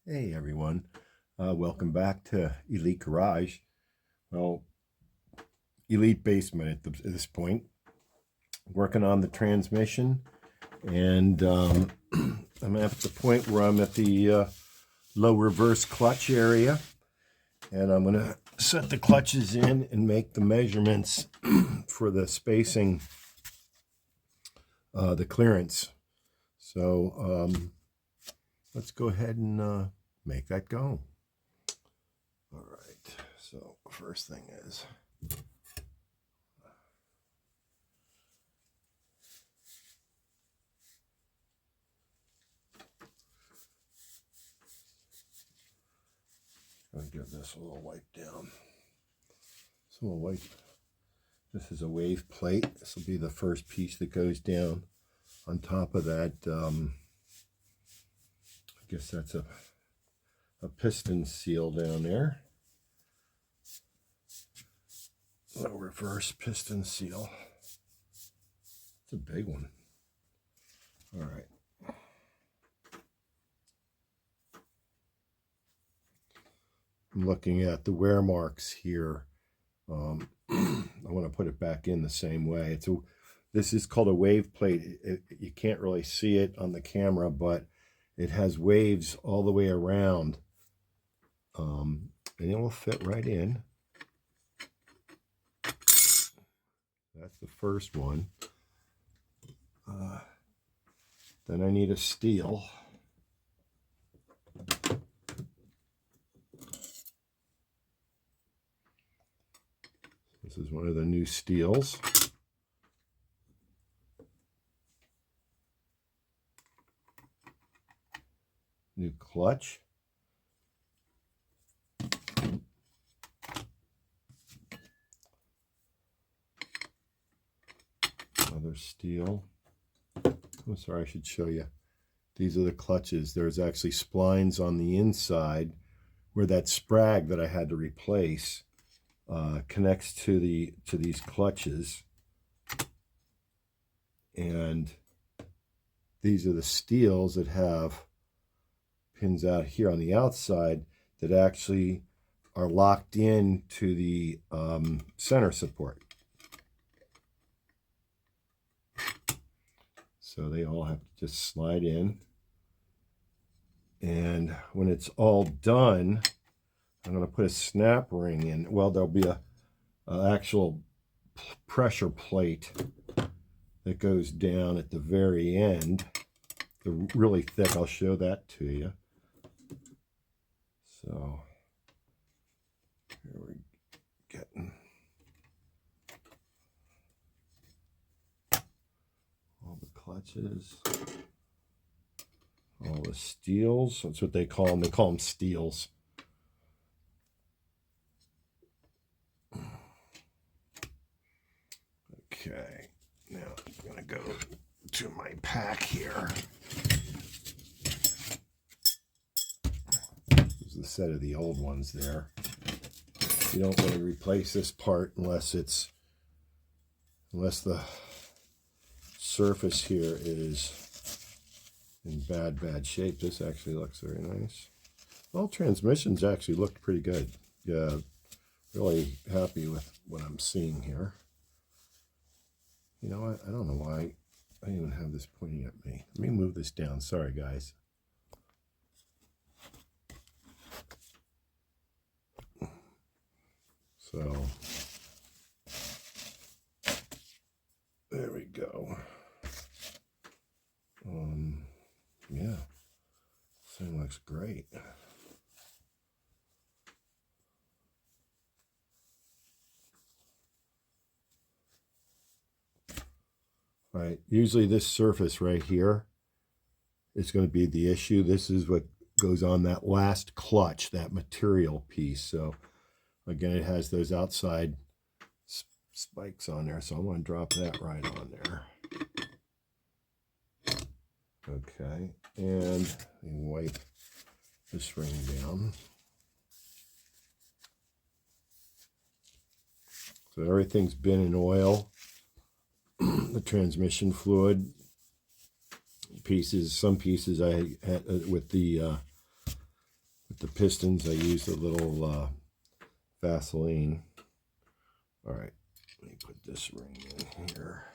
Hey everyone, welcome back to Elite Garage. Well, Elite Basement at this point. Working on the transmission, and I'm at the point where I'm at the low reverse clutch area, and I'm going to set the clutches in and make the measurements for the spacing, the clearance. So let's go ahead and make that go. All right, so first thing is I'm going to give this a little wipe down. So we'll wipe. This is a wave plate. This will be the first piece that goes down. On top of that, I guess that's a piston seal down there. A reverse piston seal. It's a big one. All right. I'm looking at the wear marks here. I want to put it back in the same way. This is called a wave plate. You can't really see it on the camera, but it has waves all the way around. And it will fit right in. That's the first one. Then I need a steel. This is one of the new steels. New clutch. Another steel. I'm sorry, I should show you. These are the clutches. There's actually splines on the inside where that sprag that I had to replace connects to these clutches. And these are the steels that have pins out here on the outside that actually are locked in to the center support. So they all have to just slide in. And when it's all done, I'm going to put a snap ring in. Well, there'll be a actual pressure plate that goes down at the very end. They're really thick. I'll show that to you. So here we're getting all the clutches, all the steels. That's what they call them. They call them steels. Okay, now I'm going to go to my pack here. This is the set of the old ones there. You don't want to replace this part unless the surface here is in bad shape. This actually looks very nice. Well, transmissions actually looked pretty good. Yeah, really happy with what I'm seeing here. You know what? I don't know why I even have this pointing at me. Let me move this down. Sorry, guys. So there we go. Yeah, this thing looks great. All right, usually this surface right here is going to be the issue. This is what goes on that last clutch, that material piece. So again, it has those outside spikes on there, so I'm going to drop that right on there. Okay, and wipe this ring down. So everything's been in oil. The transmission fluid pieces, some pieces I had with the pistons, I used a little Vaseline. All right, let me put this ring in here.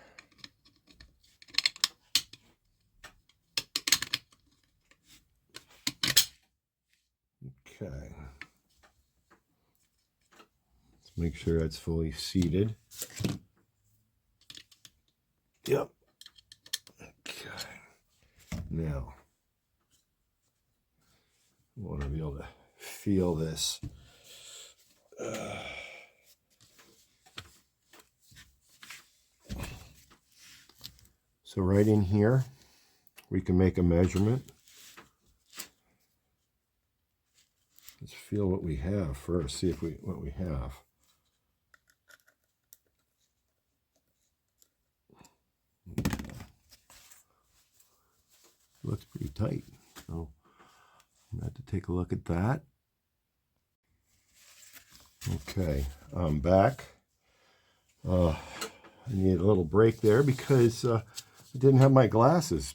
Okay. Let's make sure that's fully seated. Yep. Okay. Now, I want to be able to feel this. So right in here, we can make a measurement. Let's feel what we have first, see if what we have. Looks pretty tight, so I'm going to have to take a look at that. Okay, I'm back. I need a little break there because I didn't have my glasses.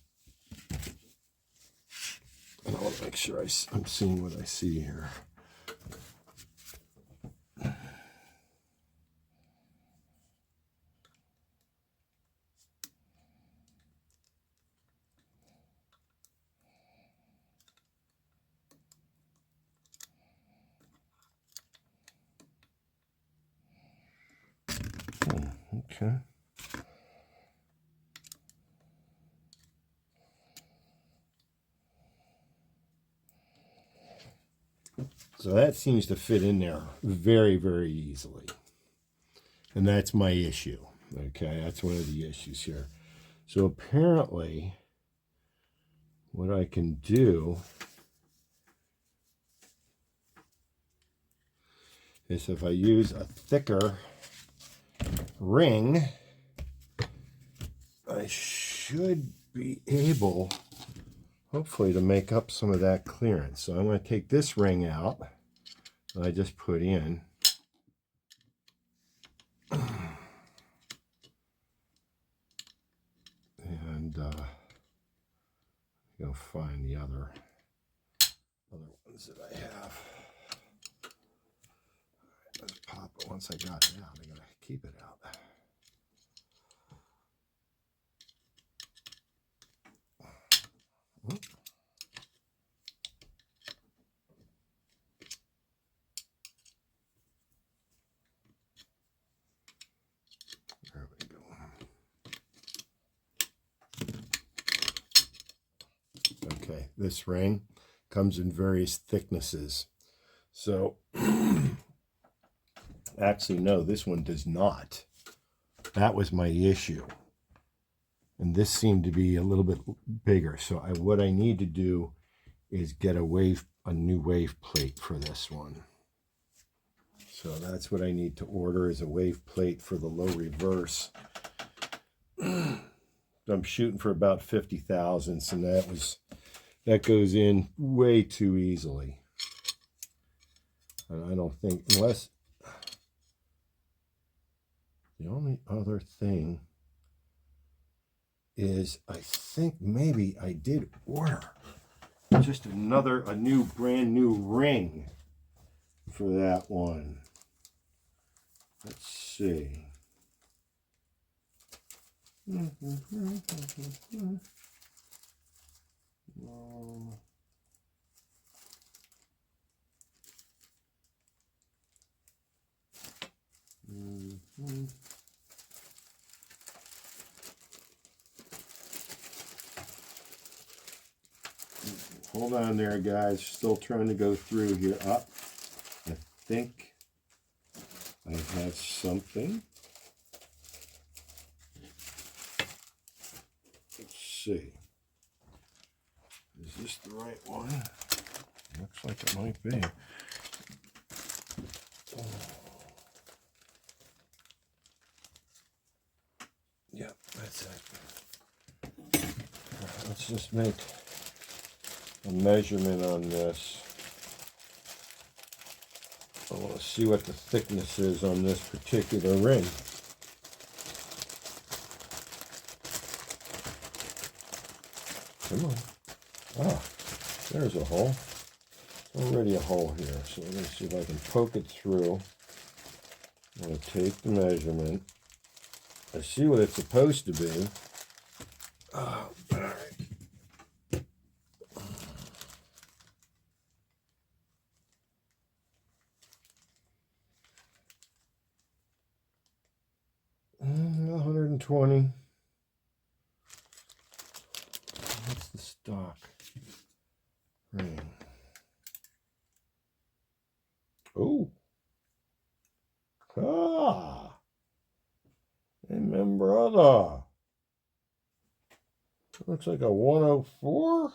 And I want to make sure I'm seeing what I see here. Okay. So that seems to fit in there very, very easily. And that's my issue. Okay, that's one of the issues here. So apparently, what I can do is if I use a thicker ring, I should be able, hopefully, to make up some of that clearance. So I'm going to take this ring out that I just put in. And go find the other ones that I have. All right, let's pop it. Once I got it out, I gotta keep it out. There we go. Okay, this ring comes in various thicknesses. So, actually, no, this one does not. That was my issue. And this seemed to be a little bit bigger. So what I need to do is get a new wave plate for this one. So that's what I need to order, is a wave plate for the low reverse. I'm shooting for about 50 thousandths, and that goes in way too easily. And I don't think, unless the only other thing is, I think maybe I did order just a new brand new ring for that one. Let's see. Hold on there, guys. Still trying to go through here. I think I have something. Let's see. Is this the right one? Looks like it might be. Yep, that's it. Right, let's just make a measurement on this. I want to see what the thickness is on this particular ring. Come on. Ah, there's a hole. already a hole here. So I'm going to see if I can poke it through. I'm going to take the measurement. I see what it's supposed to be. Oh, all right. Mm, 120. What's the stock ring? Oh. Ah. Amen, brother. Looks like a 104.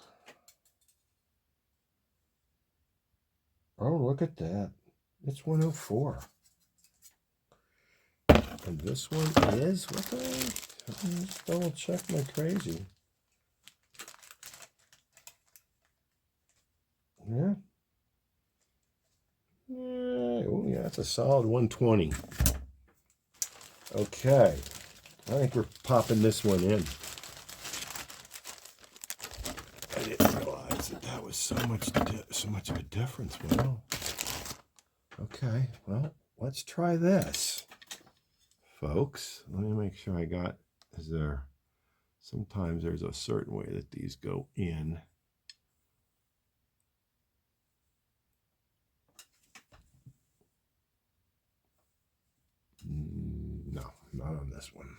Oh, look at that. It's 104. And this one is, what the? Let's double check my crazy. Yeah. Yeah. Oh, yeah, that's a solid 120. Okay. I think we're popping this one in. I didn't realize that was so much of a difference. Wow. Okay, well, let's try this, folks. Let me make sure I got. Sometimes there's a certain way that these go in. No, not on this one.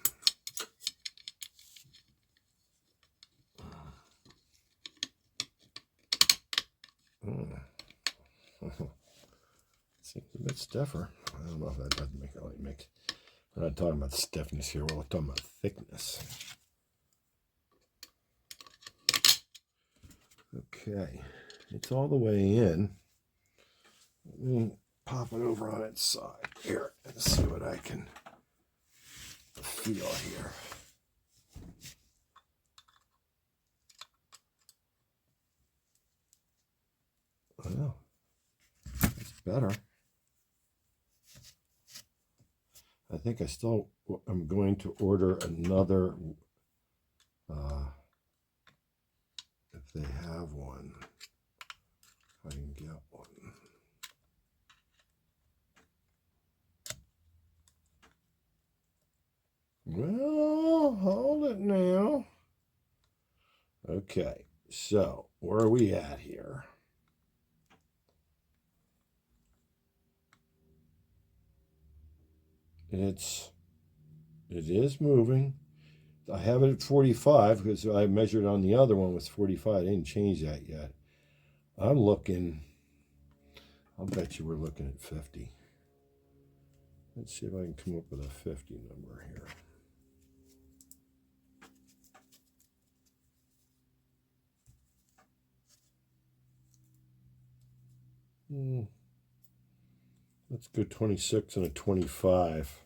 Seems a bit stiffer. I don't know if that doesn't make. We're not talking about stiffness here. We're talking about thickness. Okay, it's all the way in. Let me pop it over on its side here and see what I can feel here. Well, it's better. I think I'm going to order another, if they have one, I can get one. Well, hold it now. Okay, so where are we at here? It is moving. I have it at 45 because I measured on the other one was 45. I didn't change that yet. I'll bet you we're looking at 50. Let's see if I can come up with a 50 number here. Let's go 26 and a 25.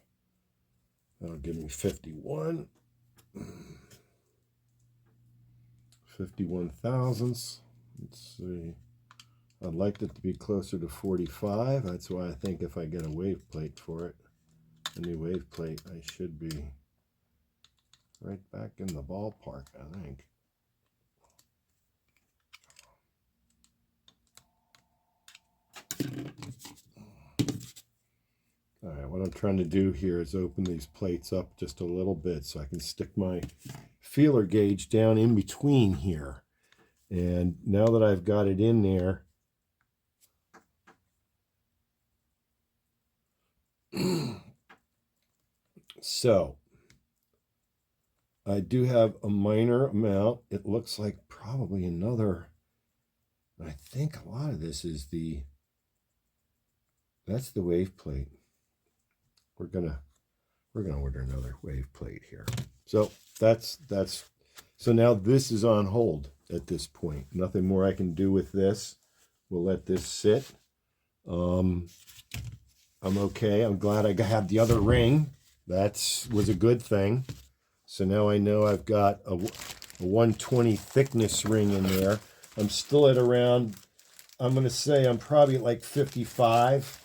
That'll give me 51. 51 thousandths. Let's see. I'd like it to be closer to 45. That's why I think if I get a wave plate for it, a new wave plate, I should be right back in the ballpark, I think. All right, what I'm trying to do here is open these plates up just a little bit so I can stick my feeler gauge down in between here. And now that I've got it in there, so I do have a minor amount. It looks like probably another, I think a lot of this is that's the wave plate. We're gonna order another wave plate here. So so now this is on hold at this point. Nothing more I can do with this. We'll let this sit. I'm okay. I'm glad I had the other ring. That was a good thing. So now I know I've got a 120 thickness ring in there. I'm still at around, I'm going to say I'm probably at like 55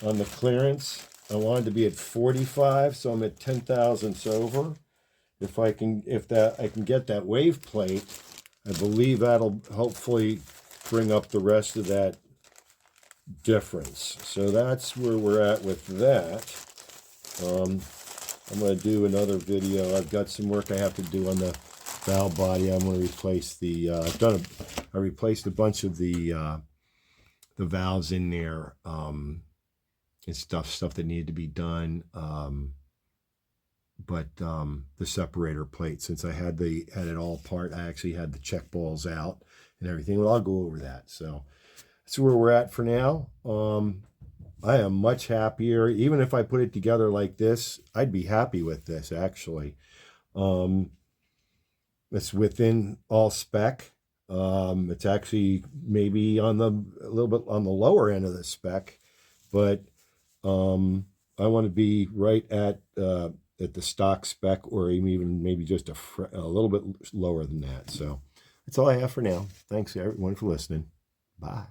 on the clearance. I wanted to be at 45, so I'm at 10 thousandths over. If I can get that wave plate, I believe that'll hopefully bring up the rest of that difference. So that's where we're at with that. I'm going to do another video. I've got some work I have to do on the valve body. I'm going to replace the, I replaced a bunch of the valves in there, and stuff that needed to be done. But the separator plate, since I had it all apart, I actually had the check balls out and everything. Well, I'll go over that. So that's where we're at for now. I am much happier. Even if I put it together like this, I'd be happy with this, actually. It's within all spec. It's actually maybe a little bit on the lower end of the spec, but I want to be right at the stock spec, or even maybe just a little bit lower than that. So that's all I have for now. Thanks everyone for listening. Bye.